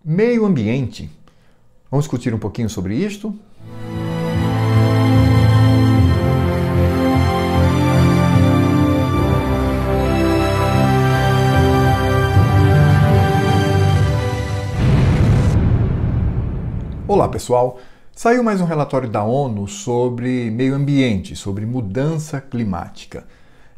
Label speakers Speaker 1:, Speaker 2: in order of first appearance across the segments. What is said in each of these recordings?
Speaker 1: Meio ambiente. Vamos discutir um pouquinho sobre isto? Olá, pessoal! Saiu mais um relatório da ONU sobre meio ambiente, sobre mudança climática.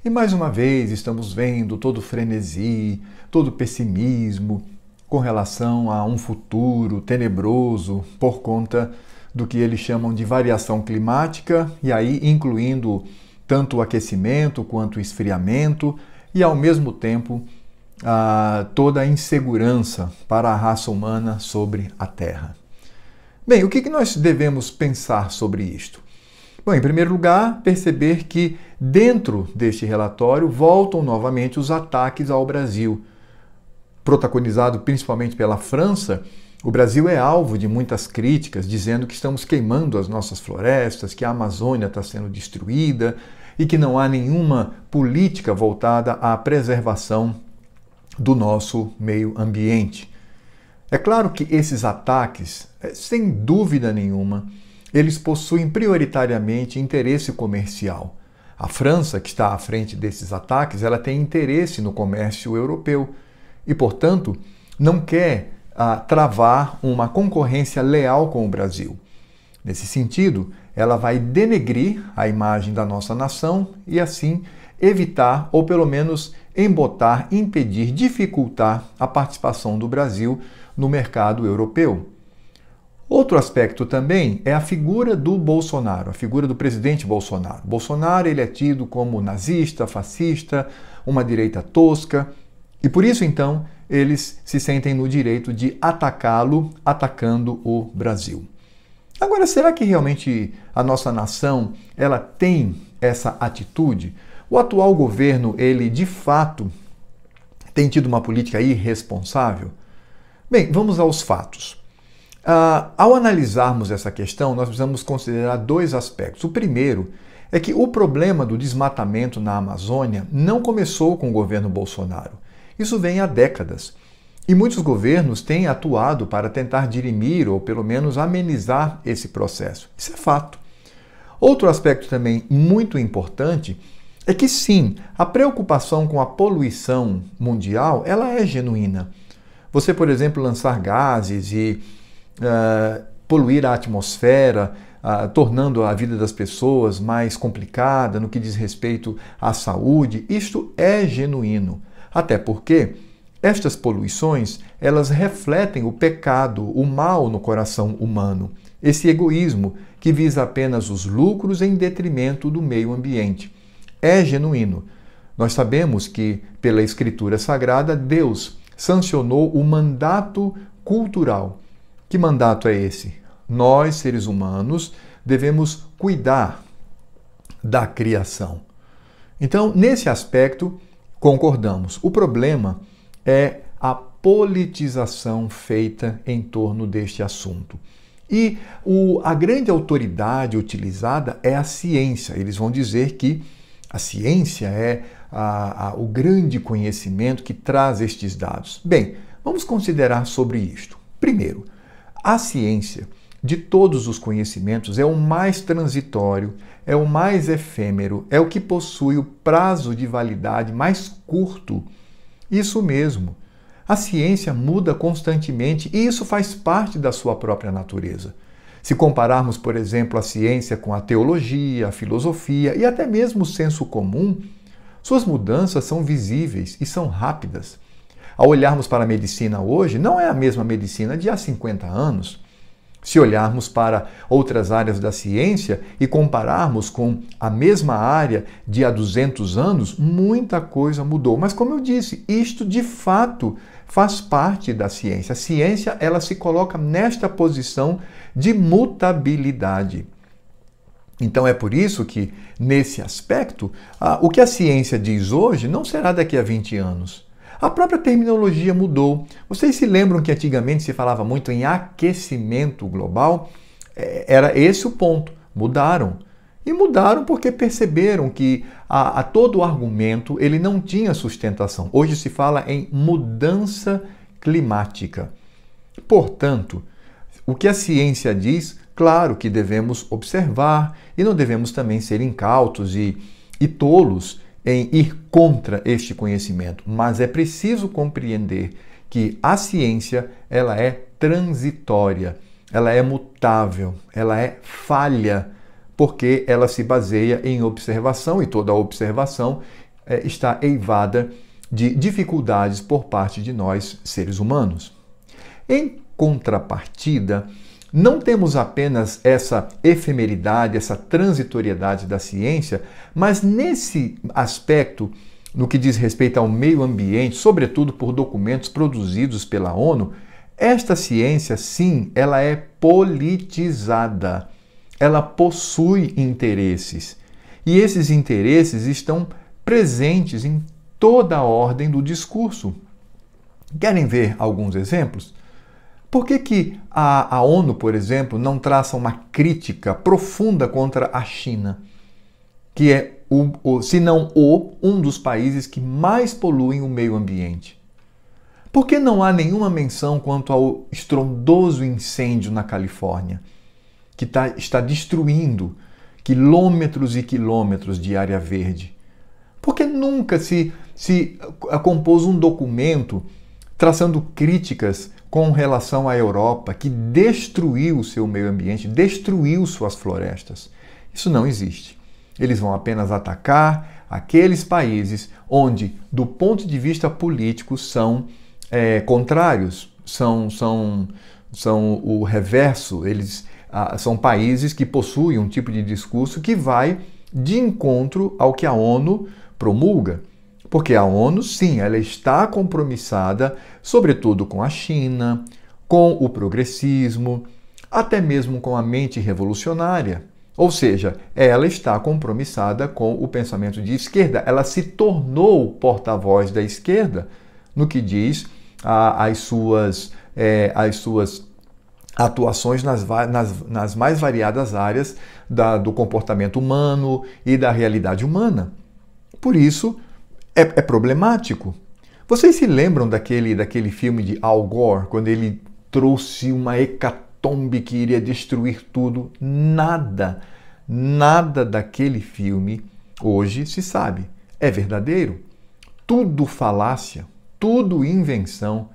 Speaker 1: E mais uma vez estamos vendo todo o frenesi, todo o pessimismo com relação a um futuro tenebroso por conta do que eles chamam de variação climática, e aí incluindo tanto o aquecimento quanto o esfriamento, e ao mesmo tempo toda a insegurança para a raça humana sobre a Terra. Bem, o que nós devemos pensar sobre isto? Bom, em primeiro lugar, perceber que dentro deste relatório voltam novamente os ataques ao Brasil. Protagonizado principalmente pela França, o Brasil é alvo de muitas críticas, dizendo que estamos queimando as nossas florestas, que a Amazônia está sendo destruída e que não há nenhuma política voltada à preservação do nosso meio ambiente. É claro que esses ataques, sem dúvida nenhuma, eles possuem prioritariamente interesse comercial. A França, que está à frente desses ataques, ela tem interesse no comércio europeu e, portanto, não quer travar uma concorrência leal com o Brasil. Nesse sentido, ela vai denegrir a imagem da nossa nação e, assim, evitar ou, pelo menos, embotar, impedir, dificultar a participação do Brasil no mercado europeu. Outro aspecto também é a figura do Bolsonaro, a figura do presidente Bolsonaro. Bolsonaro ele é tido como nazista, fascista, uma direita tosca, e por isso então eles se sentem no direito de atacá-lo, atacando o Brasil. Agora, será que realmente a nossa nação ela tem essa atitude? O atual governo, ele de fato tem tido uma política irresponsável? Bem, vamos aos fatos. Ao analisarmos essa questão, nós precisamos considerar dois aspectos. O primeiro é que o problema do desmatamento na Amazônia não começou com o governo Bolsonaro. Isso vem há décadas. E muitos governos têm atuado para tentar dirimir ou pelo menos amenizar esse processo. Isso é fato. Outro aspecto também muito importante é que sim, a preocupação com a poluição mundial, ela é genuína. Você, por exemplo, lançar gases e poluir a atmosfera, tornando a vida das pessoas mais complicada no que diz respeito à saúde, isto é genuíno. Até porque estas poluições, elas refletem o pecado, o mal no coração humano, esse egoísmo que visa apenas os lucros em detrimento do meio ambiente. É genuíno. Nós sabemos que, pela Escritura Sagrada, Deus sancionou o mandato cultural. Que mandato é esse? Nós, seres humanos, devemos cuidar da criação. Então, nesse aspecto, concordamos. O problema é a politização feita em torno deste assunto. E a grande autoridade utilizada é a ciência. Eles vão dizer que a ciência é o grande conhecimento que traz estes dados. Bem, vamos considerar sobre isto. Primeiro, a ciência de todos os conhecimentos é o mais transitório, é o mais efêmero, é o que possui o prazo de validade mais curto. Isso mesmo. A ciência muda constantemente e isso faz parte da sua própria natureza. Se compararmos, por exemplo, a ciência com a teologia, a filosofia e até mesmo o senso comum, suas mudanças são visíveis e são rápidas. Ao olharmos para a medicina hoje, não é a mesma medicina de há 50 anos. Se olharmos para outras áreas da ciência e compararmos com a mesma área de há 200 anos, muita coisa mudou. Mas, como eu disse, isto de fato faz parte da ciência. A ciência ela se coloca nesta posição de mutabilidade. Então é por isso que, nesse aspecto, o que a ciência diz hoje não será daqui a 20 anos. A própria terminologia mudou. Vocês se lembram que antigamente se falava muito em aquecimento global? Era esse o ponto. Mudaram. E mudaram porque perceberam que a todo o argumento ele não tinha sustentação. Hoje se fala em mudança climática. Portanto, o que a ciência diz, claro que devemos observar e não devemos também ser incautos e tolos em ir contra este conhecimento, mas é preciso compreender que a ciência ela é transitória, ela é mutável, ela é falha, porque ela se baseia em observação e toda observação está eivada de dificuldades por parte de nós, seres humanos. Em contrapartida, não temos apenas essa efemeridade, essa transitoriedade da ciência, mas nesse aspecto, no que diz respeito ao meio ambiente, sobretudo por documentos produzidos pela ONU, esta ciência, sim, ela é politizada. Ela possui interesses. E esses interesses estão presentes em toda a ordem do discurso. Querem ver alguns exemplos? Por que a ONU, por exemplo, não traça uma crítica profunda contra a China, que é, se não um dos países que mais poluem o meio ambiente? Por que não há nenhuma menção quanto ao estrondoso incêndio na Califórnia, que está destruindo quilômetros e quilômetros de área verde? Por que nunca se compôs um documento traçando críticas com relação à Europa, que destruiu o seu meio ambiente, destruiu suas florestas? Isso não existe. Eles vão apenas atacar aqueles países onde, do ponto de vista político, são contrários, são o reverso. Eles são países que possuem um tipo de discurso que vai de encontro ao que a ONU promulga. Porque a ONU, sim, ela está compromissada, sobretudo com a China, com o progressismo, até mesmo com a mente revolucionária. Ou seja, ela está compromissada com o pensamento de esquerda. Ela se tornou porta-voz da esquerda no que diz às suas atuações nas mais variadas áreas do comportamento humano e da realidade humana. Por isso, é problemático. Vocês se lembram daquele filme de Al Gore, quando ele trouxe uma hecatombe que iria destruir tudo? Nada daquele filme hoje se sabe. É verdadeiro. Tudo falácia, tudo invenção.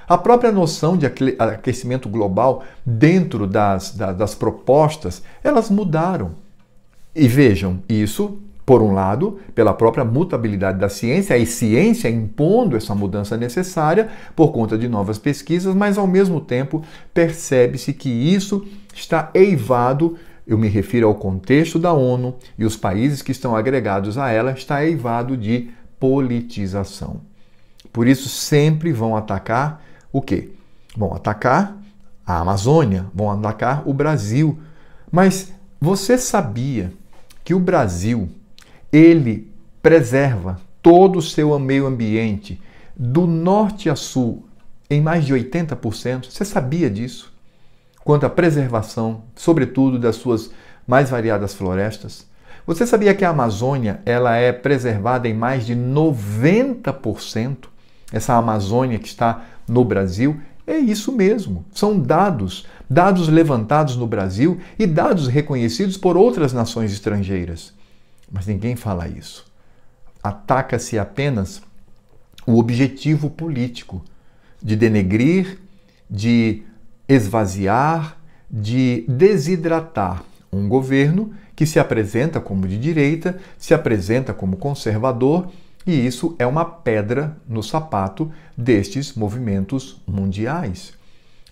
Speaker 1: A própria noção de aquecimento global dentro das propostas, elas mudaram. E vejam, isso, por um lado, pela própria mutabilidade da ciência, a ciência impondo essa mudança necessária por conta de novas pesquisas, mas ao mesmo tempo percebe-se que isso está eivado, eu me refiro ao contexto da ONU e os países que estão agregados a ela, está eivado de politização. Por isso sempre vão atacar o quê? Vão atacar a Amazônia, vão atacar o Brasil. Mas você sabia que o Brasil, ele preserva todo o seu meio ambiente do norte a sul em mais de 80%? Você sabia disso? Quanto à preservação, sobretudo das suas mais variadas florestas? Você sabia que a Amazônia ela é preservada em mais de 90%? Essa Amazônia que está no Brasil, é isso mesmo. São dados levantados no Brasil e dados reconhecidos por outras nações estrangeiras. Mas ninguém fala isso. Ataca-se apenas o objetivo político de denegrir, de esvaziar, de desidratar um governo que se apresenta como de direita, se apresenta como conservador, e isso é uma pedra no sapato destes movimentos mundiais.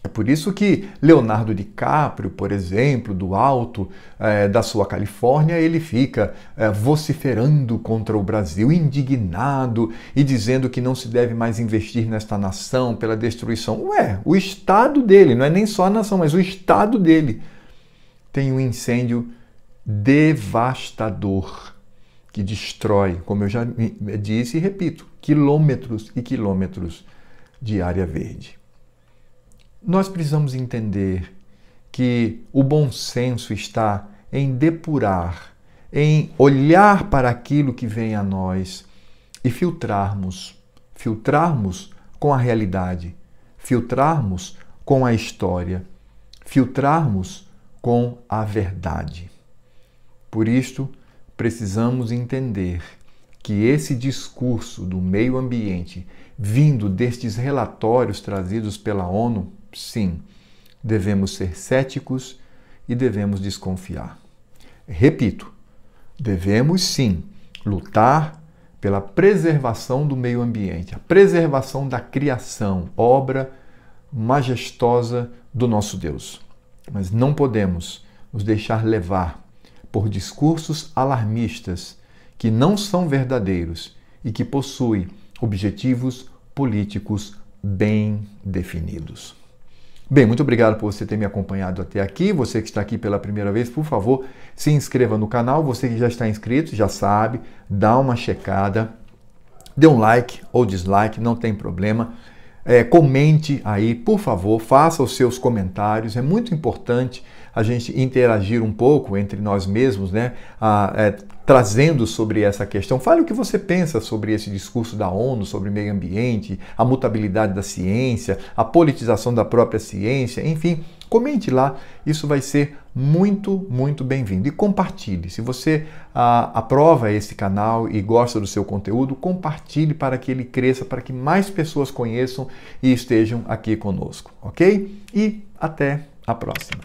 Speaker 1: É por isso que Leonardo DiCaprio, por exemplo, do alto da sua Califórnia, ele fica vociferando contra o Brasil, indignado e dizendo que não se deve mais investir nesta nação pela destruição. Ué, o estado dele, não é nem só a nação, mas o estado dele tem um incêndio devastador que destrói, como eu já disse e repito, quilômetros e quilômetros de área verde. Nós precisamos entender que o bom senso está em depurar, em olhar para aquilo que vem a nós e filtrarmos com a realidade, filtrarmos com a história, filtrarmos com a verdade. Por isto, precisamos entender que esse discurso do meio ambiente, vindo destes relatórios trazidos pela ONU, sim, devemos ser céticos e devemos desconfiar. Repito, devemos sim lutar pela preservação do meio ambiente, a preservação da criação, obra majestosa do nosso Deus. Mas não podemos nos deixar levar por discursos alarmistas que não são verdadeiros e que possuem objetivos políticos bem definidos. Bem, muito obrigado por você ter me acompanhado até aqui. Você que está aqui pela primeira vez, por favor, se inscreva no canal. Você que já está inscrito, já sabe, dá uma checada, dê um like ou dislike, não tem problema. Comente aí, por favor, faça os seus comentários. É muito importante a gente interagir um pouco entre nós mesmos, né? Trazendo sobre essa questão. Fale o que você pensa sobre esse discurso da ONU, sobre meio ambiente, a mutabilidade da ciência, a politização da própria ciência, enfim, comente lá. Isso vai ser muito, muito bem-vindo. E compartilhe. Se você aprova esse canal e gosta do seu conteúdo, compartilhe para que ele cresça, para que mais pessoas conheçam e estejam aqui conosco, ok? E até a próxima.